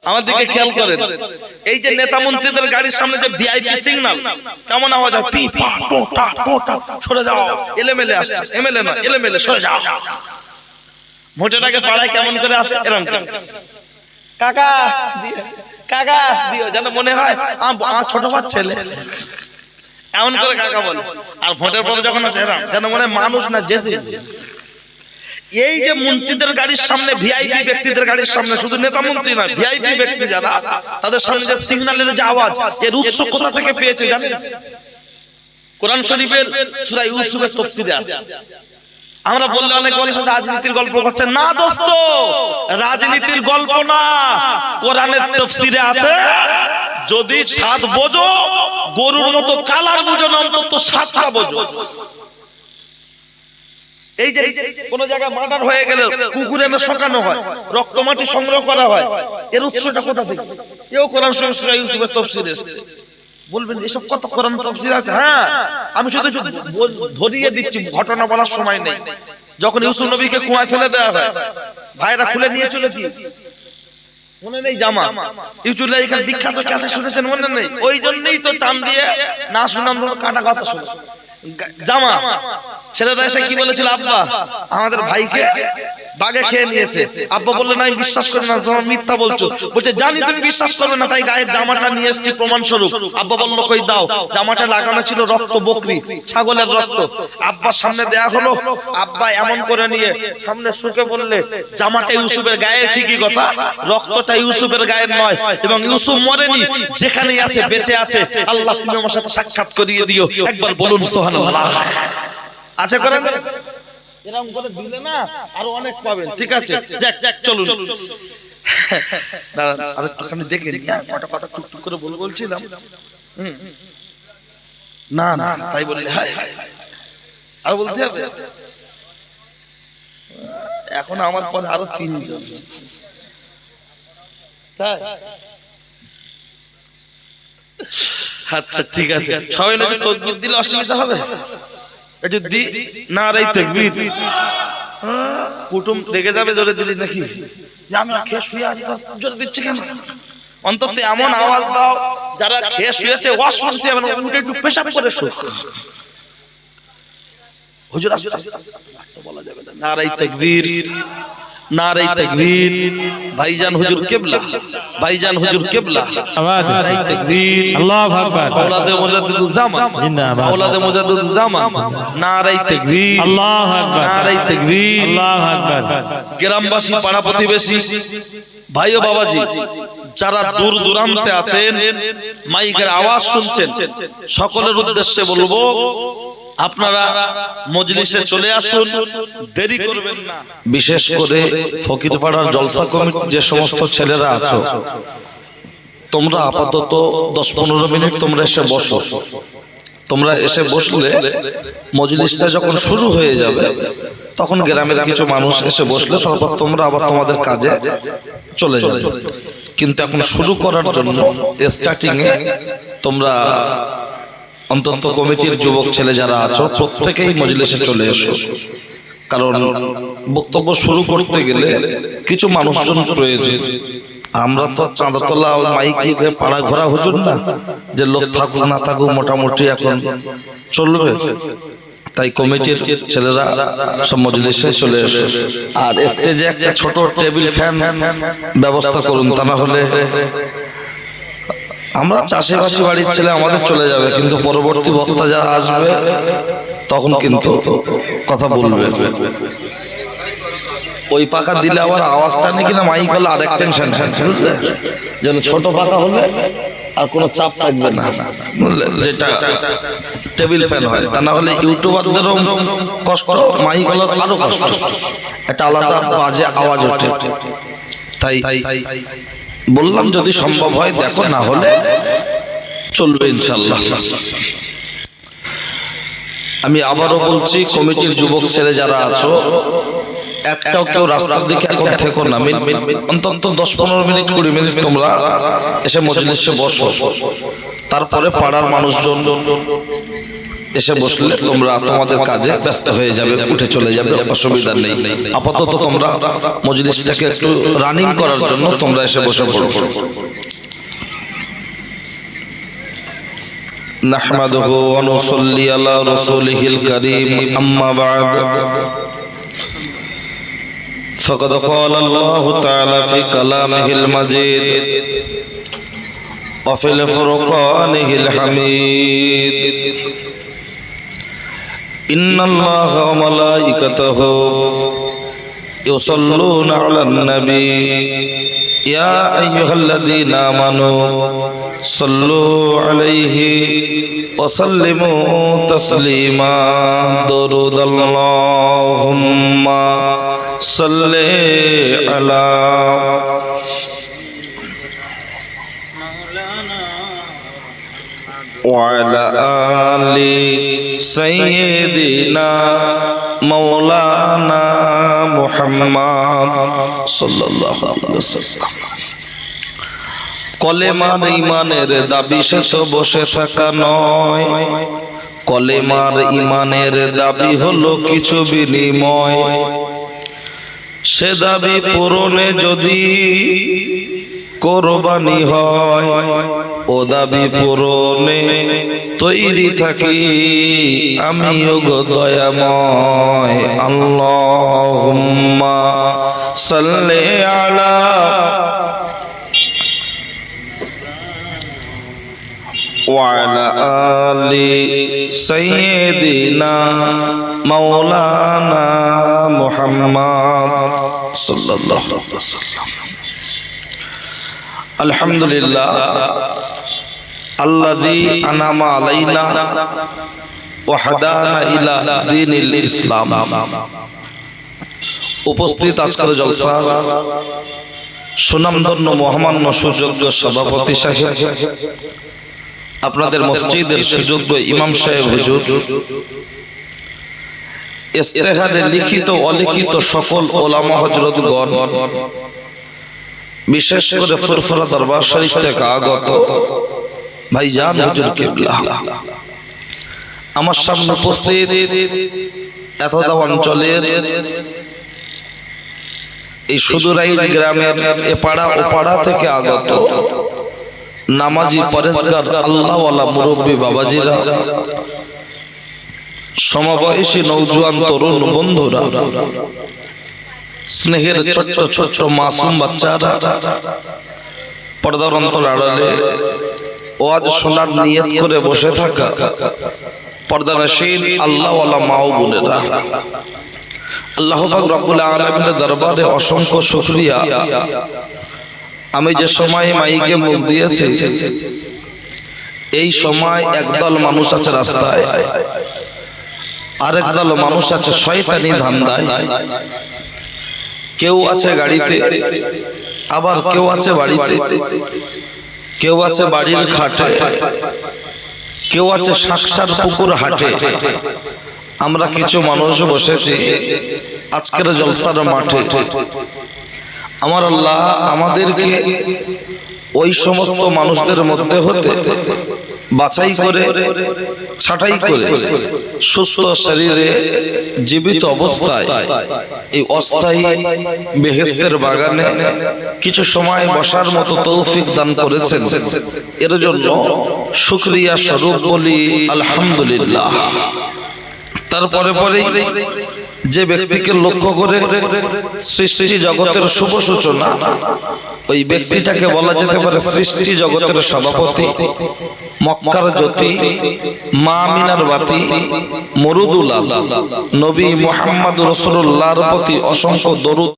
আমার দিকে খেয়াল করেন, এই যে নেতা মন্ত্রীদের গাড়ির সামনে যে ভিআইপি সিগন্যাল কেমন আওয়াজ হয়, পি পা টোটা টোটা, সরে যাও, এলেমেলে আসছে, এমএলএ না এলেমেলে, সরে যাও। ভোটের আগে পাড়ায় কেমন করে আসে, এরকম কাকা কাকা দিও, যেন মনে হয় আমার ছোট ভাই ছেলে, এমন করে কাকা বলে। আর ভোটের পরে যখন আসে এরকম যেন মনে হয় মানুষ না জেসি। এই যে মন্ত্রীদের গাড়ির সামনে, ভিআইপি ব্যক্তিদের গাড়ির সামনে, শুধু নেতা মন্ত্রী নয়, ভিআইপি ব্যক্তি যারা, তাদের সামনে যে সিগন্যালের যে আওয়াজ, এর উৎস কোথা থেকে পেয়েছে জানেন? কোরআন শরীফের সূরা ইউসুফের তাফসীরে আছে। আমরা বললে অনেক বলে রাজনীতির গল্প করছে, না দোস্ত, রাজনীতির গল্প না, কোরআনের তাফসীরে আছে। যদি 7 বোঝো, গরুর মতো কালার বুঝো না, অন্তত 7টা বোঝো। এই যে কোন জায়গায় মার্ডার হয়ে গেলে কুকুরে না শোকানো হয়, রক্ত মাটি সংগ্রহ করা হয়, এর উৎসটা কোথা থেকে? এও কোরআন শরীফ সূরা ইউসুফের তাফসীরে এসেছে। বলবেন এসব কত কোরআন তাফসীর আছে? হ্যাঁ, আমি শুধু ধরিয়ে দিচ্ছি, ঘটনা বলার সময় নেই। যখন ইউসুফ নবীকে কুয়ায় ফেলে দেওয়া হয়, ভাইরা খুলে নিয়ে চলে কি মনে নেই জামা, ইউটিউবে এখানে বিখ্যাত কাছে শুনেছেন মনে নেই? ওই জন্যই তো টান দিয়ে না শুনাম কাটা কথা শুনে জামা। ছেলেরা এসে কি বলেছিল, আব্বা আমাদের ভাইকে বাঘে খেয়ে নিয়েছে। আব্বা বললেন আমি বিশ্বাস করি না, তোমার মিথ্যা বলছো। বলছে জানি তুমি বিশ্বাস করবে না, তাই গায়ের জামাটা নিয়ে এসেছি প্রমাণ স্বরূপ। আব্বা বললো কই দাও। জামাটা লাগানো ছিল রক্ত, বকরি ছাগলের রক্ত। আব্বার সামনে দেয়া হলো। আব্বা এমন করে নিয়ে সামনে শুকে বললে, জামাটা ইউসুফের গায়ে, ঠিকই কথা, রক্তটা ইউসুফের গায়ের নয়, এবং ইউসুফ মরেনি, যেখানেই আছে বেঁচে আছে। আল্লাহ তুমি আমার সাথে সাক্ষাৎ করিয়ে দিও, একবার বলুন সুবহানাল্লাহ। আছে করেন এরকম করে দিলে না আরো অনেক পাবেন। ঠিক আছে, যাক চলুন। দাঁড়ান আরেকটুখানি দেখে নিই, কটা কথা টুকটুক করে বলছিলাম। না না তাই বললে হায় হায় আর বলতে হবে। এখন আমার পরে আরো 3 জন, তাই আচ্ছা ঠিক আছে। সবাই নাকি তাকবীর দিলে অসুবিধা হবে? যদি নারায়ে তাকবীর, কুটুম রেগে যাবে জোরে দিলি নাকি? যে আমি খেয়ে শুয়ে আছি জোরে দিচ্ছি কেন? অন্তত এমন আওয়াজ দাও যারা খেয়ে শুয়েছে ওয়াজ শুনতে হবে না, উঠে একটু পেশাব করে শুক। হুজুর আসতে বলা যাবে না। নারায়ে তাকবীর, নারায়ে তাকবীর। ভাইজান হুজুর কিবলা, ভাইজান হুজুর কিবলা। নারায়ে তাকবীর, আল্লাহু আকবার। আওলাদে মুজাদ্দিদুল জামান জিন্দাবাদ, আওলাদে মুজাদ্দিদুল জামান। নারায়ে তাকবীর, আল্লাহু আকবার। নারায়ে তাকবীর, আল্লাহু আকবার। গ্রামবাসী, পাড়া প্রতিবেশী, ভাই ও বাবাজি যারা দূর দূরান্তে আছেন, মাইকের আওয়াজ শুনছেন, সকলের উদ্দেশ্যে বলবো আপনারা মজলিসে চলে আসুন, দেরি করবেন না। বিশেষ করে ফকিরপাড়ার জলসা কমিটির যে সমস্ত ছেলেরা আছো, তোমরা আপাতত 10-15 মিনিট তোমরা এসে বসো। তোমরা এসে বসলে মজলিসটা যখন শুরু হয়ে যাবে, তখন গ্রামের কিছু মানুষ এসে বসলে তারপর তোমরা আবার তোমাদের কাজে চলে যাবে। কিন্তু এখন শুরু করার জন্য স্টার্টিং এ তোমরা অন্তত কমিটির যুবক ছেলে যারা আছো প্রত্যেকেই মজলিসে চলে এসো। কারণ বক্তব্য শুরু করতে গেলে কিছু মানুষজন প্রয়োজন। আমরা তো চাঁদাতলা মাইক দিয়ে পাড়া ঘোরা হুজুর না, যে লোক থাকুক না থাকুক মোটামুটি এখন চলবে। তাই কমিটির ছেলেরা সব মজলিসে চলে এসে, আর স্টেজে একটা ছোট টেবিল ফ্যান ব্যবস্থা করুন, তা না হলে আমরা চাষিবাসী বাড়ির ছেলে আমাদের চলে যাবে, কিন্তু পরবর্তী বক্তা যারা আসবে তখন কিন্তু কথা বলবে। ওই পাখা দিলে আবার আওয়াজটা নেই কিনা মাইক হলে আরেক টেনশন, বুঝলে? যেন ছোট পাখা হলে আর কোনো চাপ থাকবে না, বুঝলে? যেটা টেবিল ফ্যান হয়, তা না হলে ইউটিউবারদেরও কষ্ট, মাইক হলে আরো কষ্ট, একটা আলাদা বাজে আওয়াজ ওঠে। তাই বললাম যদি সম্ভব হয় দেখো, না হলে চলবে ইনশাআল্লাহ। আমি আবারও বলছি, কমিটির যুবক ছেলে যারা আছো, একটাও কেউ রাস্তার দিকে এখন থেকো না। অন্তত 10-15 মিনিট 20 মিনিট তোমরা এসে মজলিসে বসো। তারপরে পাড়ার মানুষজন এসে বসলে তোমরা তোমাদের কাজে ব্যস্ত হয়ে যাবে, উঠে চলে যাবে, অসুবিধা নেই। আপাতত তোমরা মজলিসটাকে একটু রানিং করার জন্য তোমরা এসে বসে পড়ো। নাহমাদুহু ওয়া নুসাল্লি আলা রাসূলিহিল কারীম, আম্মা বা'দ। ফাকাদ ক্বালা আল্লাহু তাআলা ফি কালামিহিল মাজিদ ওয়া ফিল ফুরকানিহিল হামিদ। ইন্নাল্লাহা ওয়া মালাইকাতাহু ইউসাল্লুনা আলান নবী ইয়া আইয়ুহাল্লাযীনা আমানু সাল্লু আলাইহি ওয়া সাল্লিমু তাসলিমা। দুরুদ আল্লাহুম্মা সাল্লি আলা وعلى آل سيدنا مولانا محمد صلى الله عليه وسلم। কলেমার ঈমানের দাবি সে তো বসে থাকা নয়, কলেমার ঈমানের দাবি হলো কিছু বিনিময়। সে দাবি পূরণে যদি কোরবানি হয়, ও দাবি পূরণে তৈরি থাকি আমিও গো দয়াময়। আল্লাহুম্মা সাল্লি আলা ওয়া আলা আলি সাইয়্যিদিনা মাওলানা মুহাম্মদ সাল্লাল্লাহু আলাইহি ওয়াসাল্লাম। আলহামদুলিল্লাহ আল্লাযী আনআমা আলাইনা ওয়া হাদানা ইলা দীনিল ইসলাম। উপস্থিত আজকের জলসা সুনামধন্য মহামান্য সুযোগ্য সভাপতি সাহেব, আপনাদের মসজিদের সুযোগ্য ইমাম সাহেব হুজুর, ইস্তেহারে লিখিত অলিখিত সকল ওলামা হযরতগণ, বিশেষ করে ফুরফুরা দরবার শরীফ থেকে আগত ভাইজান হুজুর কিবলা, আমার সামনে উপস্থিত এতদা অঞ্চলের এই সুদূরাই গ্রামের এপাড়া ওপাড়া থেকে আগত নামাজি পরেজগার আল্লাহওয়ালা মুরব্বী বাবাজিরা, সমবয়সী নওজোয়ান তরুণ বন্ধুরা, স্নেহের ছোট্ট ছোট্ট মাসুম বাচ্চারা, পর্দার অন্তর আড়ালে ওয়াজ শোনার নিয়ত করে বসে থাকা পর্দানশীল আল্লাহওয়ালা মা ও বোনেরা, আল্লাহ পাক রব্বুল আলামিনের দরবারে অসংখ্য শুকরিয়া। আমি যে সময় মাইকে মুখ দিয়েছি, এই সময় একদল মানুষ আছে রাস্তায়, আরেক দল মানুষ আছে শয়তানি ধান্দায়। কেউ আছে গাড়িতে, আবার কেউ আছে বাড়িতে, কেউ আছে বাড়ির খাটে, কেউ আছে শাকসার পুকুর হাটে। আমরা কিছু মানুষ বসেছি আজকের জলসার মাঠে। আমার আল্লাহ আমাদেরকে ওই সমস্ত মানুষদের মধ্যে হতে বাছাই করে ছাঁটাই করে সুস্থ শরীরে জীবিত অবস্থায় এই অস্থায়ী বেহেশতের বাগানে কিছু সময় বসার মতো তৌফিক দান করেছেন। এর জন্য শুকরিয়া স্বরূপ বলি আলহামদুলিল্লাহ। তারপরে পরে যে ব্যক্তিকে লক্ষ্য করে সৃষ্টি জগতের শুভ সূচনা, ওই ব্যক্তিটাকে বলা যেতে পারে সৃষ্টি জগতের সভাপতি, মক্কার জ্যোতি, মা আমিনার বাতি, মরুদুল আলাম, নবী মুহাম্মদ রাসূলুল্লাহর প্রতি অসংখ্য দরুদ